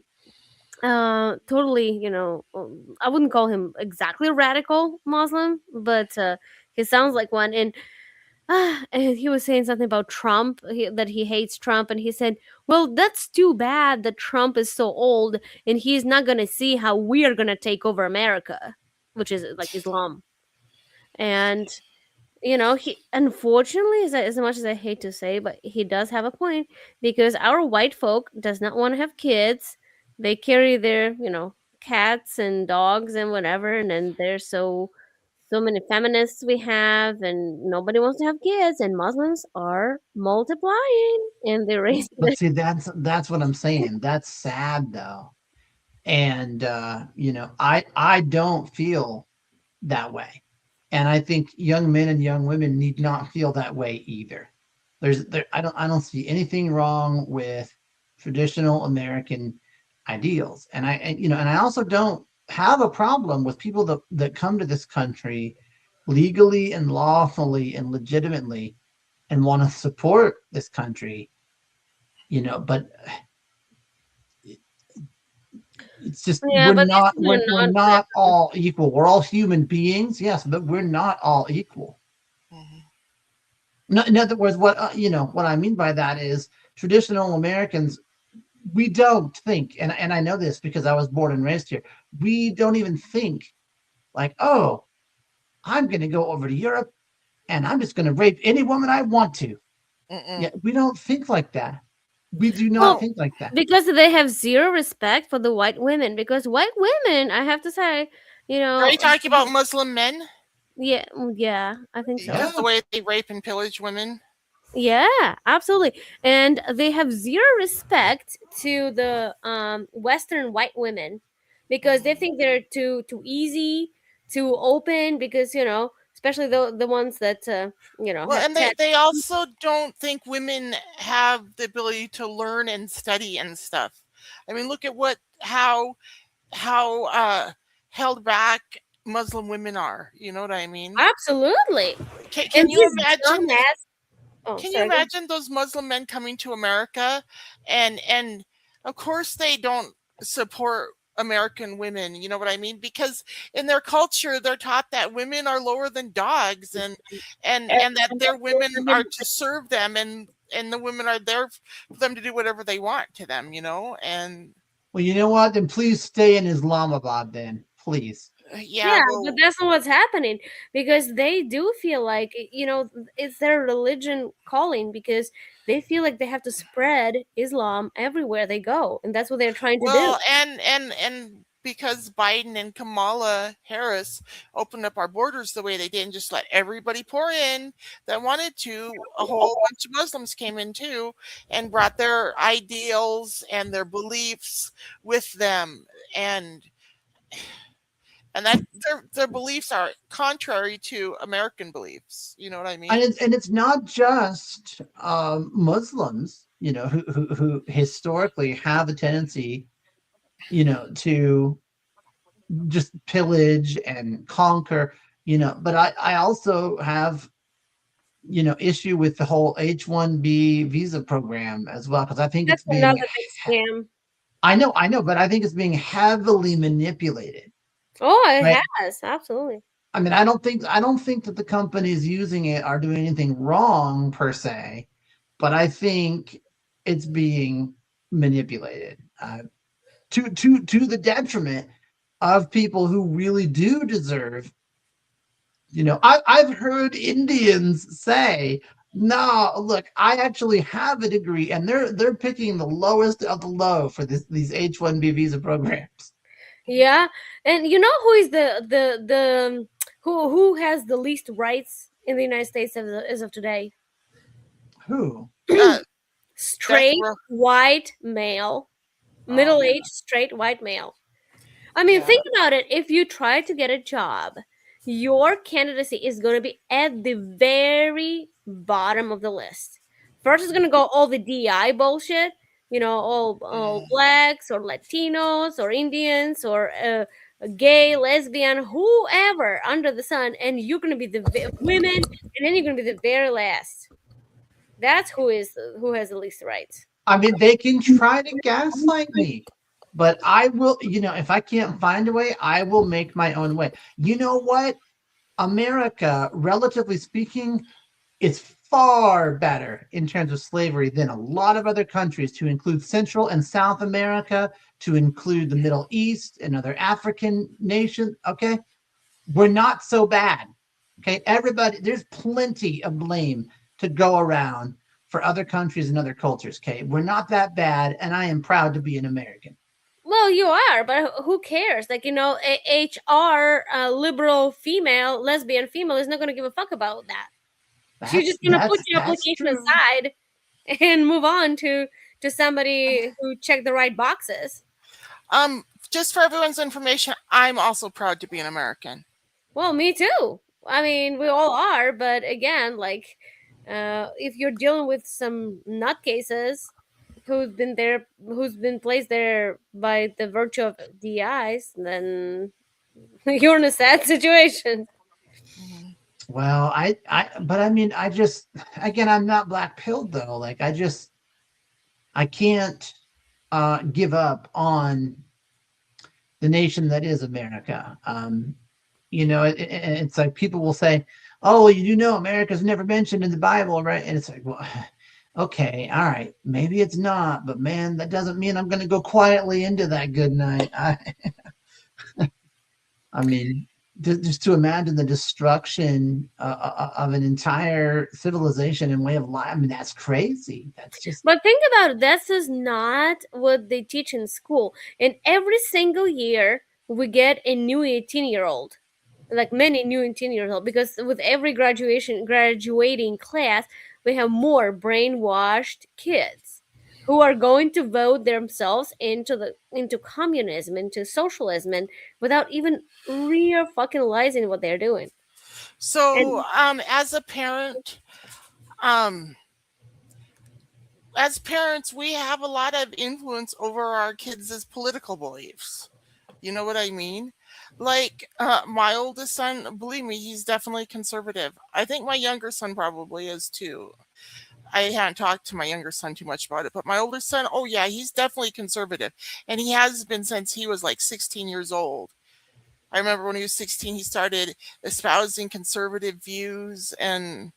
totally, I wouldn't call him exactly radical Muslim, but he sounds like one. And he was saying something about Trump, that he hates Trump, and he said, "Well, that's too bad that Trump is so old and he's not gonna see how we are gonna take over America," which is like Islam. And he, unfortunately, as much as I hate to say, but he does have a point, because our white folk does not want to have kids. They carry their cats and dogs and whatever, and then they're so many feminists we have, and nobody wants to have kids, and Muslims are multiplying and they're raising But see, that's what I'm saying. That's sad though. And I don't feel that way. And I think young men and young women need not feel that way either. I don't see anything wrong with traditional American ideals. And I also don't have a problem with people that come to this country legally and lawfully and legitimately and want to support this country, but it's just Yeah, but we're not all equal. We're all human beings, yes, but we're not all equal. No, in other words, what I mean by that is traditional Americans, we don't think, and I know this because I was born and raised here, we don't even think like, oh, I'm going to go over to Europe and I'm just going to rape any woman I want to. Yeah, we don't think like that. We do not think like that. Because they have zero respect for the white women. Because white women, I have to say, Are you talking about Muslim men? Yeah, I think so. Because the way they rape and pillage women. Yeah, absolutely. And they have zero respect to the Western white women, because they think they're too easy, too open, because especially the ones that Well, and they also don't think women have the ability to learn and study and stuff. I mean, look at how held back Muslim women are. You know what I mean? Absolutely. Can you imagine? Oh, Can sorry. you imagine those Muslim men coming to America, and of course they don't support American women, you know what I mean? Because in their culture they're taught that women are lower than dogs, and that their women are to serve them, and the women are there for them to do whatever they want to them, and Well, you know what? Then please stay in Islamabad then, please. Yeah, but that's not what's happening, because they do feel like it's their religion calling, because they feel like they have to spread Islam everywhere they go, and that's what they're trying to well, do. and because Biden and Kamala Harris opened up our borders the way they did and just let everybody pour in that wanted to, a whole bunch of Muslims came in too and brought their ideals and their beliefs with them, and that their beliefs are contrary to American beliefs. You know what I mean? And it's not just Muslims, who historically have a tendency, to just pillage and conquer, but I also have, issue with the whole H-1B visa program as well, because I think That's it's being another big scam. I know, but I think it's being heavily manipulated. Oh, it Right. has, absolutely. I mean, I don't think that the companies using it are doing anything wrong per se, but I think it's being manipulated to the detriment of people who really do deserve. I've heard Indians say, "No, look, I actually have a degree," and they're picking the lowest of the low for these H-1B visa programs. Yeah, and who is the who has the least rights in the United States as of today? Who? Straight white male, middle-aged straight white male. I mean, think about it. If you try to get a job, your candidacy is going to be at the very bottom of the list. First is going to go all the DI bullshit, all blacks or Latinos or Indians or gay, lesbian, whoever under the sun, and you're gonna be the women, and then you're gonna be the very last. That's who has the least rights. I mean, they can try to gaslight me, but I will, if I can't find a way, I will make my own way. You know what? America, relatively speaking, is far better in terms of slavery than a lot of other countries, to include Central and South America, to include the Middle East and other African nations. Okay. We're not so bad. Okay. Everybody, there's plenty of blame to go around for other countries and other cultures. Okay. We're not that bad. And I am proud to be an American. Well, you are, but who cares? Like, a HR liberal female, lesbian female is not going to give a fuck about that. She's just going to put your application aside and move on to somebody who checked the right boxes. Just for everyone's information, I'm also proud to be an American. Well, me too. I mean, we all are, but again, like, if you're dealing with some nutcases who's been placed there by the virtue of DIs, then you're in a sad situation. Well, but I mean, again, I'm not black pilled though. Like, I can't give up on the nation that is America. It's like people will say, "Oh, America's never mentioned in the Bible, right?" And it's like, well, okay, all right, maybe it's not, but man, that doesn't mean I'm going to go quietly into that good night. I mean, just to imagine the destruction of an entire civilization and way of life. I mean, that's crazy. That's just. But think about it. This is not what they teach in school. And every single year, we get a new 18-year-old, like many new 18-year-old, because with every graduating class, we have more brainwashed kids who are going to vote themselves into communism, into socialism, and without even realizing what they're doing. So, as a parent, we have a lot of influence over our kids' political beliefs. You know what I mean? Like, my oldest son, believe me, he's definitely conservative. I think my younger son probably is too. I haven't talked to my younger son too much about it, but my older son, oh yeah, he's definitely conservative. And he has been since he was like 16 years old. I remember when he was 16, he started espousing conservative views and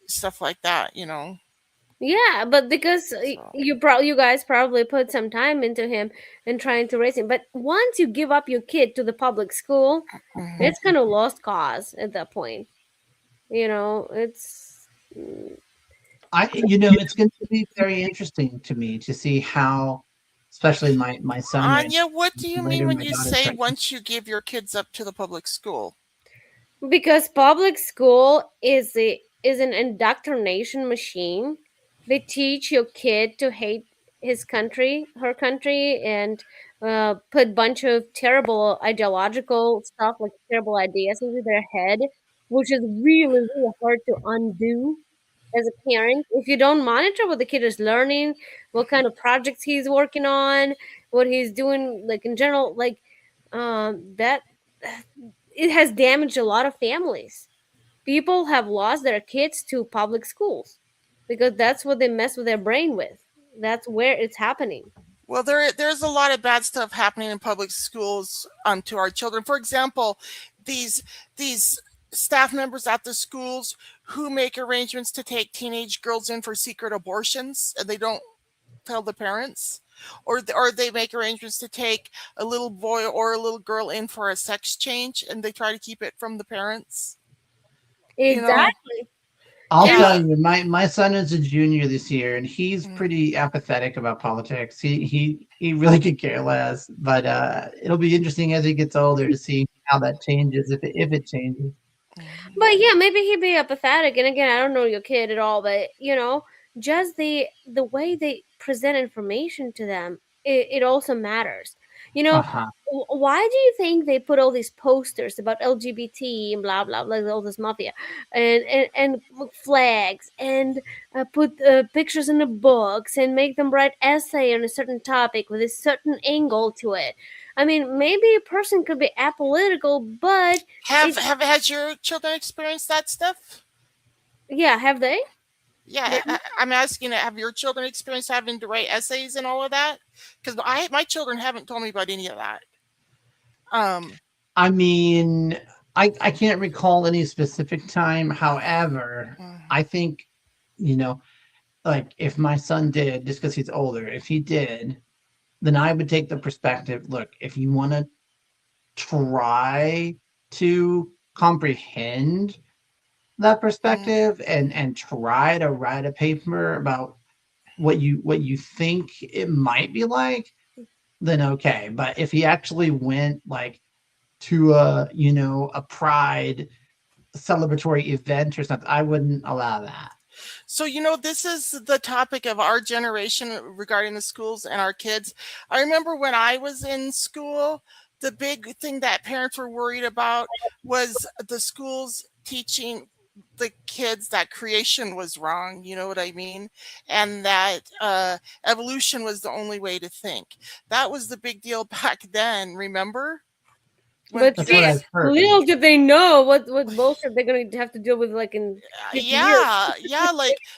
stuff like that, Yeah, but because you guys probably put some time into him and trying to raise him. But once you give up your kid to the public school, it's kind of lost cause at that point. It's. It's going to be very interesting to me to see how, especially my son. Anya, what do you mean when you say once you give your kids up to the public school? Because public school is an indoctrination machine. They teach your kid to hate his country, her country, and put a bunch of terrible ideological stuff, like terrible ideas into their head, which is really, really hard to undo as a parent. If you don't monitor what the kid is learning, what kind of projects he's working on, what he's doing, like in general, like that, it has damaged a lot of families. People have lost their kids to public schools because that's what they mess with their brain with. That's where it's happening. Well, there's a lot of bad stuff happening in public schools to our children. For example, these staff members at the schools who make arrangements to take teenage girls in for secret abortions, and they don't tell the parents, or they make arrangements to take a little boy or a little girl in for a sex change, and they try to keep it from the parents. Exactly. I'll tell you, my son is a junior this year, and he's pretty apathetic about politics. He really could care less, but it'll be interesting as he gets older to see how that changes, if it changes. But yeah, maybe he'd be apathetic. And again, I don't know your kid at all, but just the way they present information to them, it also matters. Why do you think they put all these posters about LGBT and blah blah blah, all this mafia, and flags, and put pictures in the books and make them write essay on a certain topic with a certain angle to it? I mean, maybe a person could be apolitical, but Has your children experienced that stuff? yeah, have they? Yeah, I'm asking, have your children experienced having to write essays and all of that? Because my children haven't told me about any of that. I mean, I can't recall any specific time. However, I think, like if my son did, just because he's older, if he did, then I would take the perspective, look, if you want to try to comprehend that perspective and try to write a paper about what you think it might be like, then okay. But if he actually went like to a pride celebratory event or something, I wouldn't allow that. So, this is the topic of our generation regarding the schools and our kids. I remember when I was in school, the big thing that parents were worried about was the schools teaching the kids that creation was wrong, you know what I mean? And that evolution was the only way to think. That was the big deal back then, remember? But That's what I've heard. little did they know what bullshit they're gonna have to deal with, like in 50 years. Yeah,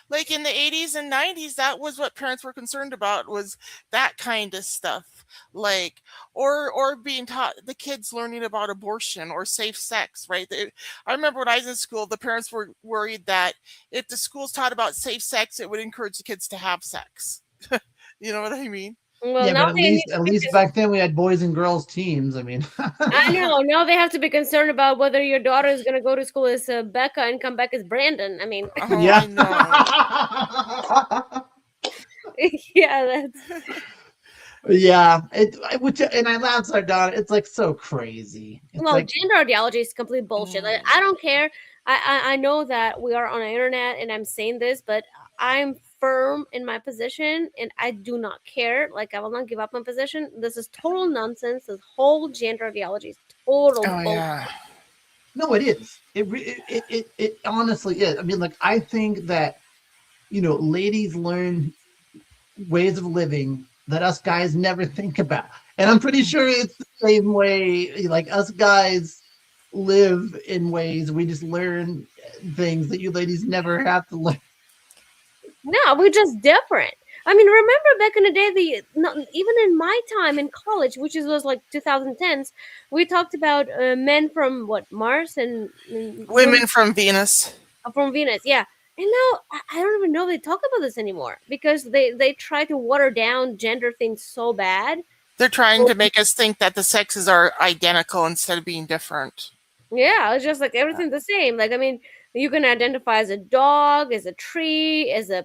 like in the 80s and 90s, that was what parents were concerned about, was that kind of stuff, like or being taught, the kids learning about abortion or safe sex, right? I remember when I was in school, the parents were worried that if the schools taught about safe sex, it would encourage the kids to have sex. You know what I mean? Well, Yeah, now but they at least back then we had boys and girls teams. I mean, I know. Now they have to be concerned about whether your daughter is going to go to school as Becca and come back as Brandon. I mean, Oh, yeah. I know. yeah, that's Yeah, and I laugh so darn. It's like so crazy. It's well, like, gender ideology is complete bullshit. Like, I don't care. I know that we are on the internet, and I'm saying this, but I'm firm in my position, and I do not care. Like, I will not give up my position. This is total nonsense. This whole gender ideology is total Oh, bullshit. yeah. no, it is. It honestly is. I mean, like I think that ladies learn ways of living that us guys never think about, and I'm pretty sure it's the same way. Like us guys live in ways we just learn things that you ladies never have to learn. No, we're just different. I mean, remember back in the day, even in my time in college, which was like 2010s, we talked about men from Mars and Women from Venus. from Venus. Yeah. And now I don't even know they talk about this anymore because they try to water down gender things so bad. They're trying to make us think that the sexes are identical instead of being different. Yeah, it's just like everything's the same. Like, I mean, you can identify as a dog, as a tree, as a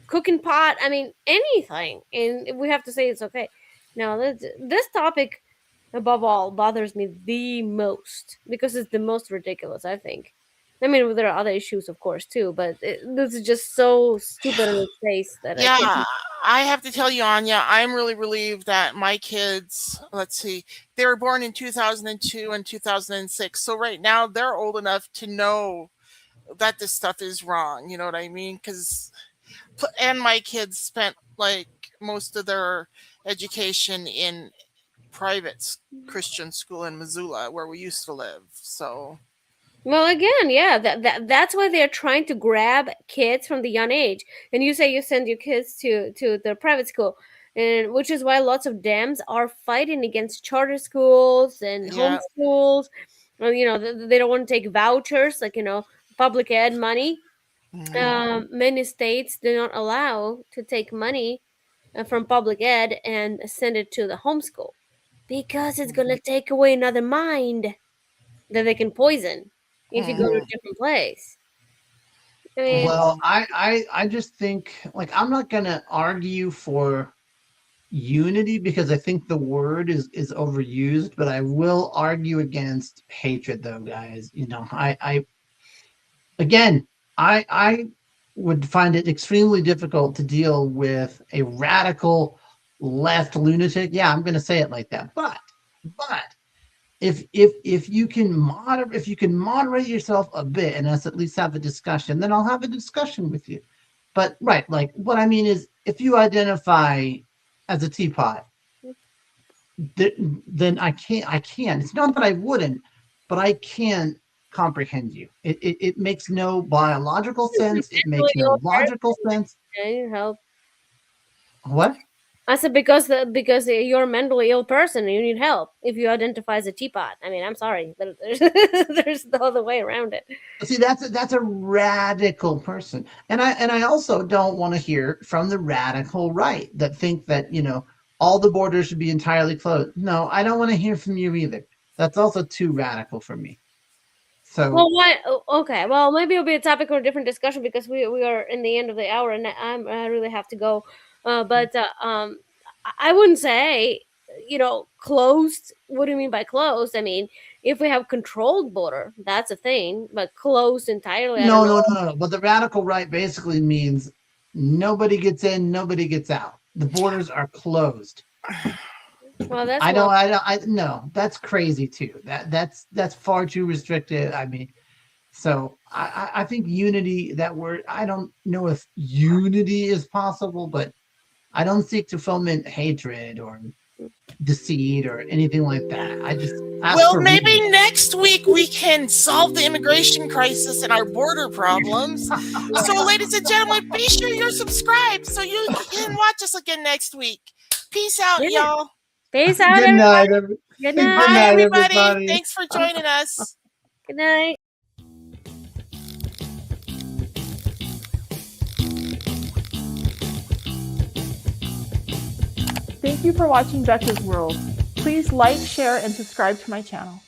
cooking pot. I mean, anything. And we have to say it's okay. Now, this topic, above all, bothers me the most because it's the most ridiculous, I think. I mean, there are other issues, of course, too, but this is just so stupid in its face that I Yeah, can't. I have to tell you, Anya, I'm really relieved that my kids, let's see, they were born in 2002 and 2006. So right now they're old enough to know that this stuff is wrong. You know what I mean? And my kids spent like most of their education in private Christian school in Missoula, where we used to live. So Well, again, yeah, that's why they're trying to grab kids from the young age. And you say you send your kids to the private school, and which is why lots of Dems are fighting against charter schools and Yeah. homeschools. Well, they don't want to take vouchers, like public ed money. Many states do not allow to take money from public ed and send it to the homeschool because it's going to take away another mind that they can poison if you go to a different place. I mean, Well, I just think like I'm not gonna argue for unity because I think the word is overused, but I will argue against hatred though, guys. I would find it extremely difficult to deal with a radical left lunatic. Yeah, I'm gonna say it like that. But if you can moderate yourself a bit and us at least have a discussion, then I'll have a discussion with you. But right, like what I mean is if you identify as a teapot, then I can. It's not that I wouldn't, but I can comprehend you. It makes no biological sense. It makes no logical sense. I need help. What? I said because you're a mentally ill person and you need help if you identify as a teapot. I mean, I'm sorry, but there's no other way around it. See, that's a radical person, and I also don't want to hear from the radical right that think that all the borders should be entirely closed. No, I don't want to hear from you either. That's also too radical for me. So Well, what? Okay, well, maybe it'll be a topic for a different discussion because we are in the end of the hour and I really have to go. But I wouldn't say closed. What do you mean by closed? I mean, if we have controlled border, that's a thing. But closed entirely, I don't know. no. But the radical right basically means nobody gets in, nobody gets out. The borders are closed. Well, that's No, that's crazy too. That's far too restrictive. I mean, so I think unity, that word, I don't know if unity is possible, but I don't seek to foment hatred or deceit or anything like that. I just ask Well, for maybe unity. next week we can solve the immigration crisis and our border problems. So, ladies and gentlemen, be sure you're subscribed so you can watch us again next week. Peace out, Yeah. y'all. Peace out, Good everyone. night, Good Good night. Bye, night, everybody. everybody. Thanks for joining us. Good night. Thank you for watching Becca's World. Please like, share, and subscribe to my channel.